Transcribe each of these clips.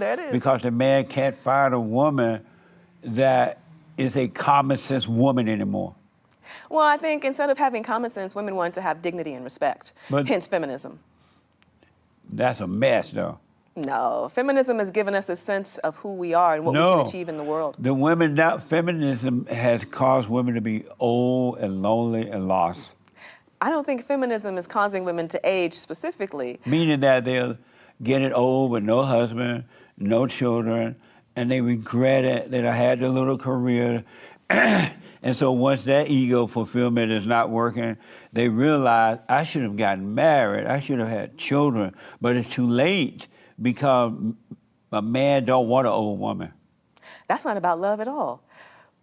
There it is. Because the man can't find a woman that is a common sense woman anymore. Well, I think instead of having common sense, women want to have dignity and respect, hence feminism. That's a mess, though. No, feminism has given us a sense of who we are and what we can achieve in the world. The women now, feminism has caused women to be old and lonely and lost. I don't think feminism is causing women to age specifically. Meaning that they're getting old with no husband, no children, and they regret it, that I had a little career. And so once that ego fulfillment is not working, they realize, I should have gotten married, I should have had children, but it's too late because a man don't want an old woman. That's not about love at all.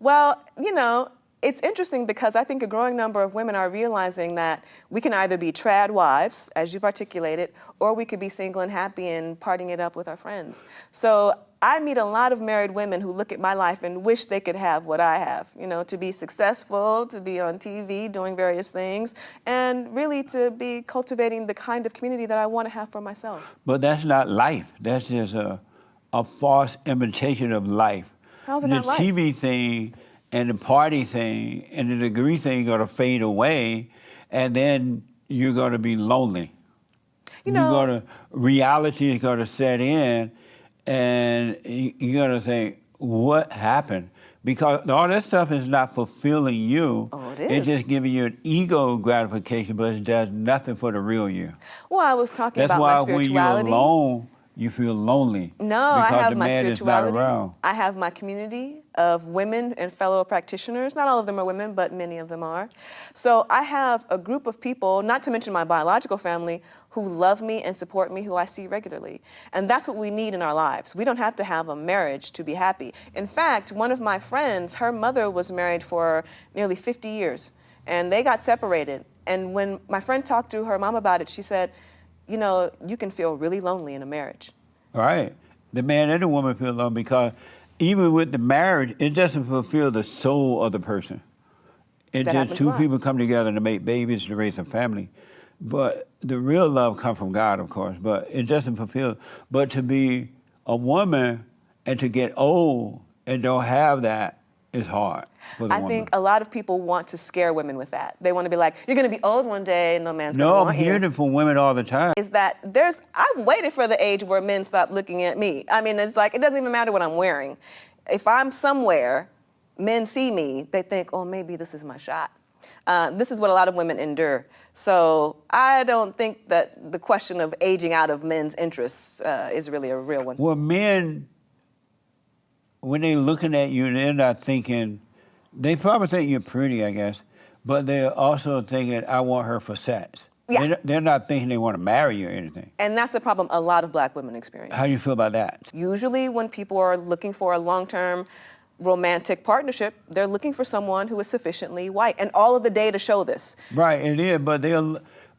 Well, you know, it's interesting because I think a growing number of women are realizing that we can either be trad wives, as you've articulated, or we could be single and happy and partying it up with our friends. So I meet a lot of married women who look at my life and wish they could have what I have, you know, to be successful, to be on TV doing various things, and really to be cultivating the kind of community that I want to have for myself. But that's not life. That's just a false imitation of life. How's it not life? The TV thing and the party thing and the degree thing are going to fade away, and then you're going to be lonely. You know, reality is going to set in, and you're going to think, what happened? Because all that stuff is not fulfilling you. Oh, it is. It's just giving you an ego gratification, but it does nothing for the real you. Well, I was talking about my spirituality. That's why when you're alone, you feel lonely. No, I have my spirituality. Is not around. I have my community of women and fellow practitioners. Not all of them are women, but many of them are. So I have a group of people, not to mention my biological family, who love me and support me, who I see regularly. And that's what we need in our lives. We don't have to have a marriage to be happy. In fact, one of my friends, her mother was married for nearly 50 years, and they got separated. And when my friend talked to her mom about it, she said, you know, you can feel really lonely in a marriage. Right. The man and the woman feel lonely because even with the marriage, it doesn't fulfill the soul of the person. It's just two people come together to make babies, to raise a family. But the real love comes from God, of course, but it doesn't fulfill. But to be a woman and to get old and don't have that is hard for the woman. I think a lot of people want to scare women with that. They want to be like, you're going to be old one day and no man's going to want you. No, I'm hearing it from women all the time. Is that I'm waiting for the age where men stop looking at me. I mean, it's like, it doesn't even matter what I'm wearing. If I'm somewhere, men see me, they think, oh, maybe this is my shot. This is what a lot of women endure. So I don't think that the question of aging out of men's interests is really a real one. Well, men, when they're looking at you, they're not thinking, they probably think you're pretty, I guess, but they're also thinking, I want her for sex. Yeah. They're not thinking they want to marry you or anything. And that's the problem a lot of black women experience. How do you feel about that? Usually when people are looking for a long-term romantic partnership, they're looking for someone who is sufficiently white. And all of the data show this. Right, it is, but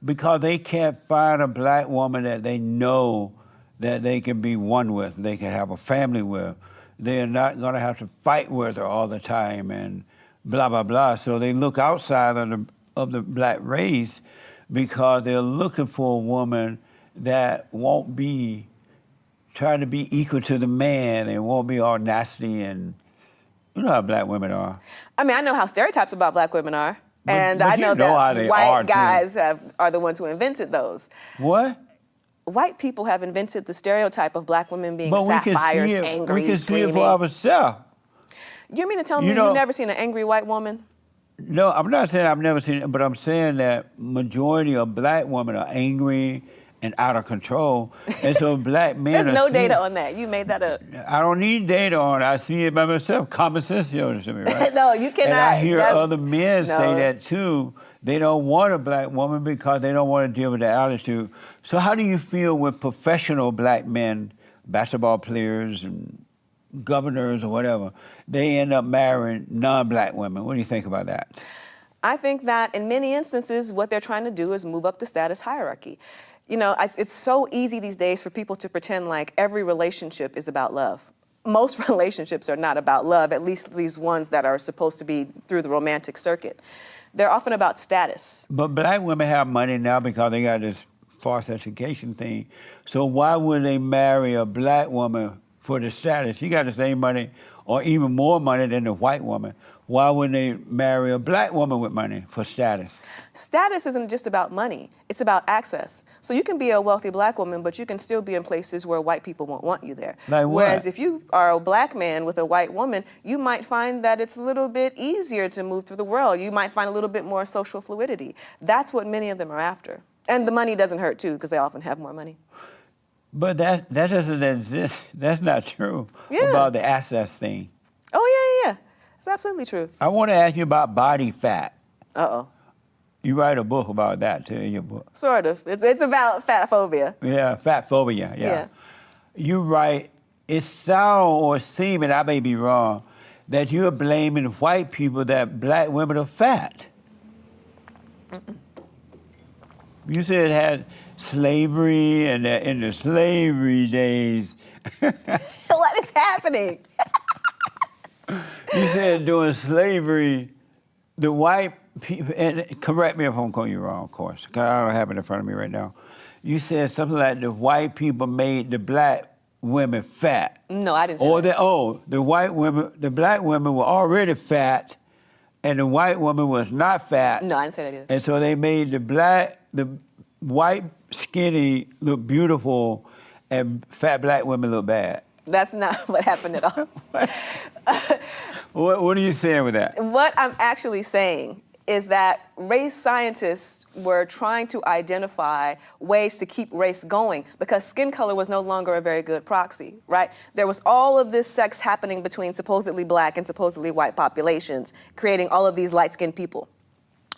because they can't find a black woman that they know that they can be one with, they can have a family with. They're not going to have to fight with her all the time and blah, blah, blah. So they look outside of the black race because they're looking for a woman that won't be trying to be equal to the man and won't be all nasty and, you know how black women are. I mean, I know how stereotypes about black women are. And I know that white guys are the ones who invented those. What? White people have invented the stereotype of black women being sapphires, angry, we can screaming. See it for ourselves. You mean to tell me you've never seen an angry white woman? No, I'm not saying I've never seen it, but I'm saying that majority of black women are angry and out of control. And so black men There's no data on that. You made that up. I don't need data on it. I see it by myself. Common sense shows it to me, right? No, you cannot. And I hear other men say that too. They don't want a black woman because they don't want to deal with the attitude. So how do you feel with professional black men, basketball players and governors or whatever, they end up marrying non-black women? What do you think about that? I think that in many instances, what they're trying to do is move up the status hierarchy. You know, it's so easy these days for people to pretend like every relationship is about love. Most relationships are not about love, at least these ones that are supposed to be through the romantic circuit. They're often about status. But black women have money now because they got this false education thing. So why would they marry a black woman for the status. She got the same money or even more money than the white woman. Why wouldn't they marry a black woman with money for status? Status isn't just about money. It's about access. So you can be a wealthy black woman, but you can still be in places where white people won't want you there. Like what? Whereas if you are a black man with a white woman, you might find that it's a little bit easier to move through the world. You might find a little bit more social fluidity. That's what many of them are after. And the money doesn't hurt too, because they often have more money. But that doesn't exist. That's not true Yeah. about the access thing. Oh, yeah. It's absolutely true. I want to ask you about body fat. Uh-oh. You write a book about that too in your book. Sort of. It's about fat phobia. Yeah, fat phobia, yeah. Yeah. You write, it sounds or seems, and I may be wrong, that you're blaming white people that black women are fat. Mm-mm. You said it had slavery and that in the slavery days. What is happening? You said during slavery, the white people, and correct me if I'm calling you wrong, of course, because I don't have it in front of me right now. You said something like the white people made the black women fat. No, I didn't say Or that. the white women, the black women were already fat, and the white woman was not fat. No, I didn't say that either. And so they made the white skinny look beautiful, and fat black women look bad. That's not what happened at all. What are you saying with that? What I'm actually saying is that race scientists were trying to identify ways to keep race going because skin color was no longer a very good proxy, right? There was all of this sex happening between supposedly black and supposedly white populations, creating all of these light-skinned people.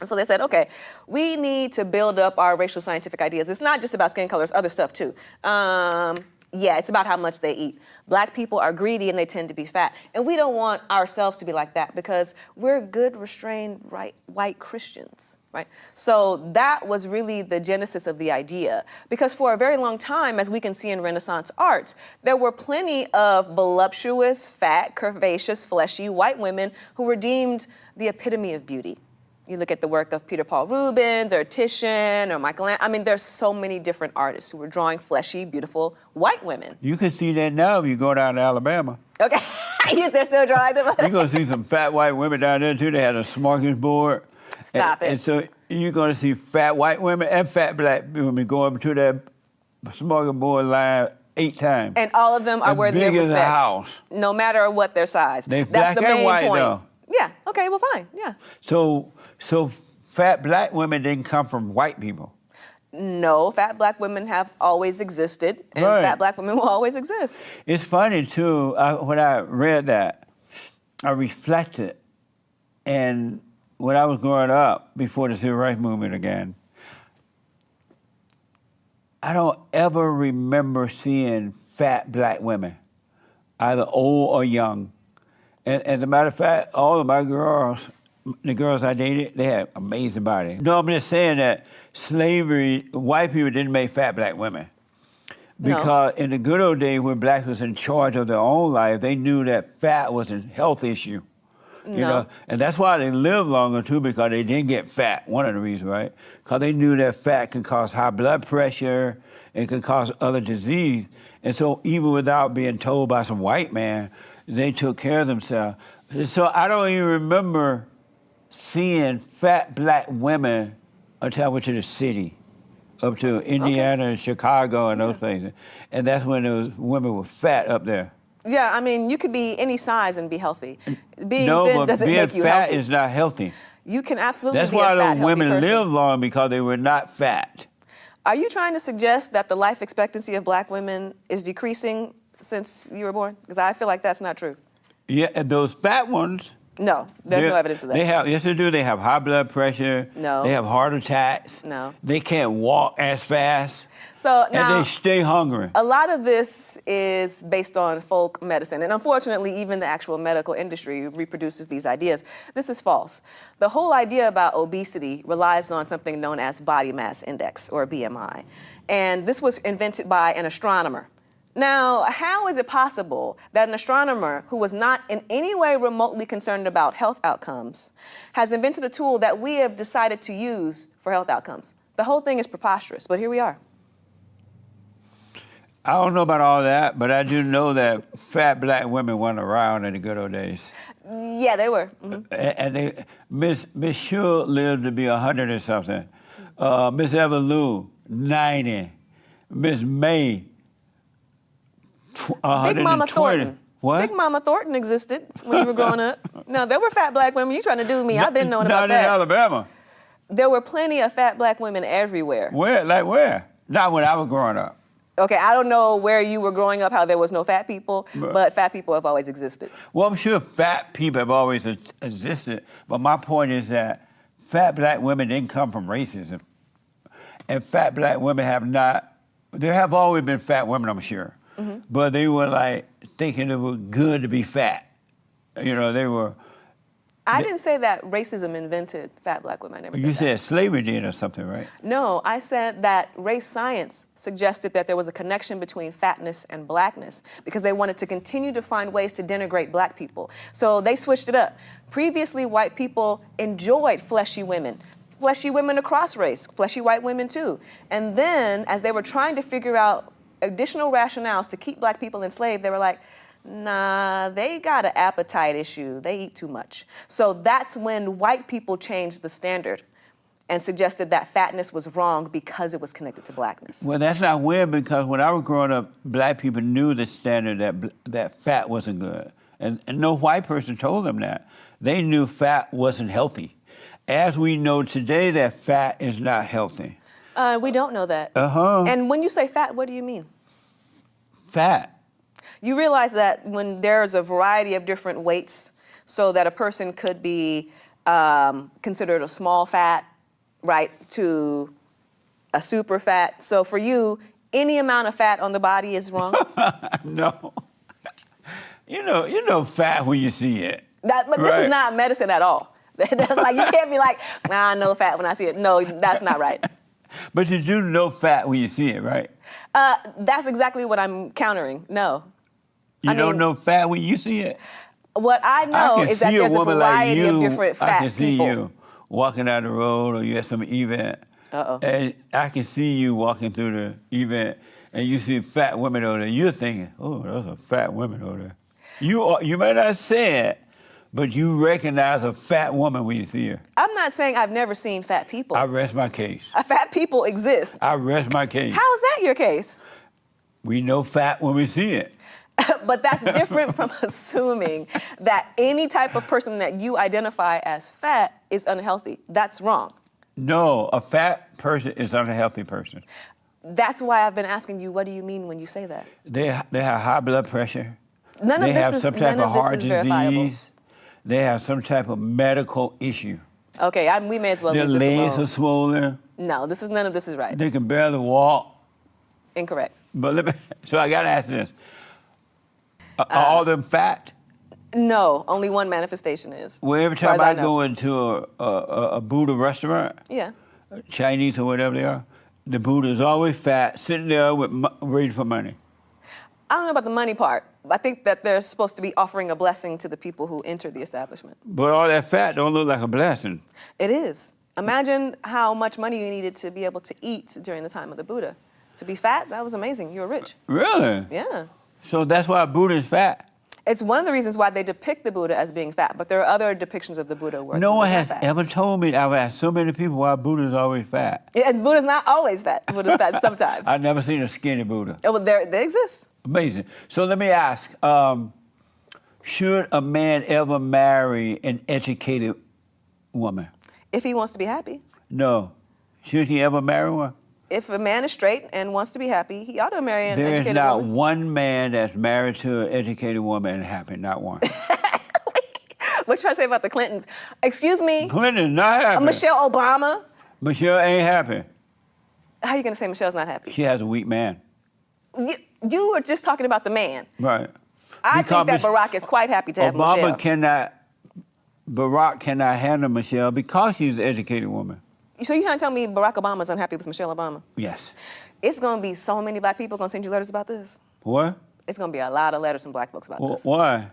And so they said, okay, we need to build up our racial scientific ideas. It's not just about skin color, it's other stuff too. Yeah, it's about how much they eat. Black people are greedy and they tend to be fat. And we don't want ourselves to be like that because we're good, restrained, white Christians, right? So that was really the genesis of the idea. Because for a very long time, as we can see in Renaissance art, there were plenty of voluptuous, fat, curvaceous, fleshy white women who were deemed the epitome of beauty. You look at the work of Peter Paul Rubens or Titian or Michelangelo. I mean, there's so many different artists who were drawing fleshy, beautiful white women. You can see that now if you go down to Alabama. Okay, they're still drawing them. You're going to see some fat white women down there too. They had a smorgasbord. Stop it. And so you're going to see fat white women and fat black women go up to that smorgasbord line 8 times. And all of them are worthy of big as a respect. house. No matter what their size. They That's black the and main white point. though. Yeah, okay, well fine, yeah. So fat black women didn't come from white people. No, fat black women have always existed, and Right. fat black women will always exist. It's funny too, when I read that, I reflected, and when I was growing up, before the Civil Rights Movement again, I don't ever remember seeing fat black women, either old or young. And as a matter of fact, all of my girls, the girls I dated, they had amazing bodies. No, I'm just saying that slavery, white people didn't make fat black women. Because in the good old days when blacks was in charge of their own life, they knew that fat was a health issue. You know? And that's why they lived longer too, because they didn't get fat, one of the reasons, right? Because they knew that fat can cause high blood pressure, it can cause other disease. And so even without being told by some white man, they took care of themselves. So I don't even remember seeing fat black women until I went to the city, up to Indiana and Chicago and those places. And that's when those women were fat up there. Yeah, I mean, you could be any size and be healthy. Being No, thin but doesn't being make you fat healthy. is not healthy. You can absolutely That's be a why fat, those healthy women person. lived long, because they were not fat. Are you trying to suggest that the life expectancy of black women is decreasing since you were born? Because I feel like that's not true. Yeah, and those fat ones. No, there's no evidence of that. Yes, they do. They have high blood pressure. No. They have heart attacks. No. They can't walk as fast. So now, And they stay hungry. a lot of this is based on folk medicine, and unfortunately, even the actual medical industry reproduces these ideas. This is false. The whole idea about obesity relies on something known as body mass index, or BMI, and this was invented by an astronomer. Now, how is it possible that an astronomer who was not in any way remotely concerned about health outcomes has invented a tool that we have decided to use for health outcomes? The whole thing is preposterous, but here we are. I don't know about all that, but I do know that fat black women weren't around in the good old days. Yeah, they were. And Miss Shug lived to be 100 or something. Miss Eva Lou, 90. Miss May, 120. Big Mama Thornton. What? Big Mama Thornton existed when you were growing up. No, there were fat black women. You trying to do me? I've been knowing about that. Not in Alabama. There were plenty of fat black women everywhere. Where? Like where? Not when I was growing up. Okay, I don't know where you were growing up, how there was no fat people, but fat people have always existed. Well, I'm sure fat people have always existed, but my point is that fat black women didn't come from racism. And fat black women have not, there have always been fat women, I'm sure, but they were like thinking it was good to be fat. You know, they were. I didn't say that racism invented fat black women. I never said that. You said slavery did or something, right? No, I said that race science suggested that there was a connection between fatness and blackness because they wanted to continue to find ways to denigrate black people. So they switched it up. Previously, white people enjoyed fleshy women across race, fleshy white women too. And then, as they were trying to figure out additional rationales to keep black people enslaved, they were like, nah, they got an appetite issue. They eat too much. So that's when white people changed the standard and suggested that fatness was wrong because it was connected to blackness. Well, that's not weird because when I was growing up, black people knew the standard that fat wasn't good. And no white person told them that. They knew fat wasn't healthy. As we know today that fat is not healthy. We don't know that. Uh-huh. And when you say fat, what do you mean? Fat. You realize that when there's a variety of different weights, so that a person could be considered a small fat, right, to a super fat. So for you, any amount of fat on the body is wrong? No. You know fat when you see it. But right? This is not medicine at all. That's like, you can't be like, nah, I know fat when I see it. No, that's not right. But you do know fat when you see it, right? That's exactly what I'm countering. No. You don't know fat when you see it? What I know is that there's a variety of different fat people. I can see you walking down the road or you at some event. Uh-oh. And I can see you walking through the event and you see fat women over there. You're thinking, oh, those are fat women over there. You may not say it, but you recognize a fat woman when you see her. I'm not saying I've never seen fat people. I rest my case. Fat people exist. I rest my case. How is that your case? We know fat when we see it. But that's different from assuming that any type of person that you identify as fat is unhealthy. That's wrong. No, a fat person is not a healthy person. That's why I've been asking you, what do you mean when you say that? They have high blood pressure. None they of this have is some type of heart verifiable. disease. They have some type of medical issue. Okay, we may as well Their leave this legs alone. are swollen. No, none of this is right. They can barely walk. Incorrect. But so I got to ask this. Are all of them fat? No, only one manifestation is. Well, every as far time as I I know. go into a Buddha restaurant, Yeah. Chinese or whatever they are, the Buddha is always fat, sitting there waiting for money. I don't know about the money part. I think that they're supposed to be offering a blessing to the people who enter the establishment. But all that fat don't look like a blessing. It is. Imagine how much money you needed to be able to eat during the time of the Buddha. To be fat, that was amazing. You were rich. Really? Yeah. So that's why Buddha is fat? It's one of the reasons why they depict the Buddha as being fat, but there are other depictions of the Buddha where No one Buddha's has not fat. ever told me. I've asked so many people why Buddha is always fat. Yeah, and Buddha's not always fat. Buddha's fat sometimes. I've never seen a skinny Buddha. Oh, well, they exist. Amazing. So let me ask, should a man ever marry an educated woman? If he wants to be happy. No. Should he ever marry one? If a man is straight and wants to be happy, he ought to marry an educated There is not woman. one man that's married to an educated woman and happy, not one. What you trying to say about the Clintons? Excuse me? Clinton is not happy. Michelle Obama? Michelle ain't happy. How are you going to say Michelle's not happy? She has a weak man. You were just talking about the man. Right. I Because think that Barack is quite happy to have Michelle. Barack cannot handle Michelle because she's an educated woman. So you trying to tell me Barack Obama's unhappy with Michelle Obama? Yes. It's going to be so many black people going to send you letters about this. What? It's going to be a lot of letters from black folks about this. Why?